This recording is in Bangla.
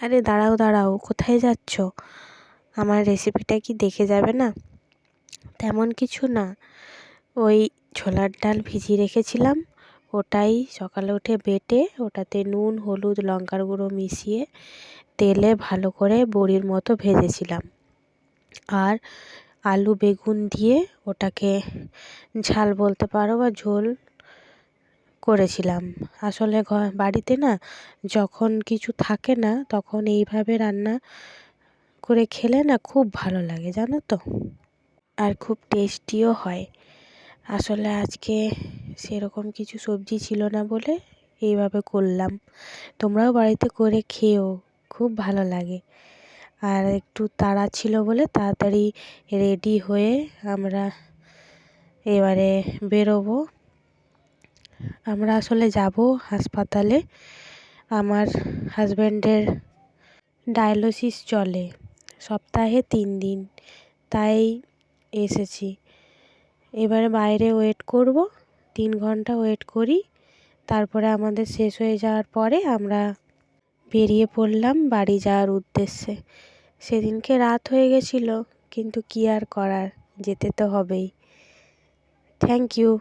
আরে দাঁড়াও দাঁড়াও, কোথায় যাচ্ছ? আমার রেসিপিটা কি দেখে যাবে না? তেমন কিছু না, ওই ছোলার ডাল ভিজিয়ে রেখেছিলাম, ওটাই সকালে উঠে বেটে ওটাতে নুন, হলুদ, লঙ্কার গুঁড়ো মিশিয়ে তেলে ভালো করে বড়ির মতো ভেজেছিলাম। আর আলু বেগুন দিয়ে ওটাকে ঝাল বলতে পারো বা ঝোল করেছিলাম। আসলে বাড়িতে না যখন কিছু থাকে না তখন এইভাবে রান্না করে খেলে না খুব ভালো লাগে, জানো তো। আর খুব টেস্টিও হয়। আসলে আজকে সেরকম কিছু সবজি ছিল না বলে এইভাবে করলাম। তোমরাও বাড়িতে করে খেও, খুব ভালো লাগে। আর একটু তাড়া ছিল বলে তাড়াতাড়ি রেডি হয়ে আমরা এবারে বেরোবো। আমরা আসলে যাব হাসপাতালে, আমার হাজব্যান্ডের ডায়ালিসিস চলে সপ্তাহে 3 দিন, তাই এসেছি। এবারে বাইরে ওয়েট করব, 3 ঘন্টা ওয়েট করি, তারপরে আমাদের শেষ হয়ে যাওয়ার পরে আমরা বেরিয়ে পড়লাম বাড়ি যাওয়ার উদ্দেশ্যে। সেদিনকে রাত হয়ে গেছিলো, কিন্তু কী আর করার, যেতে তো হবেই। Thank you.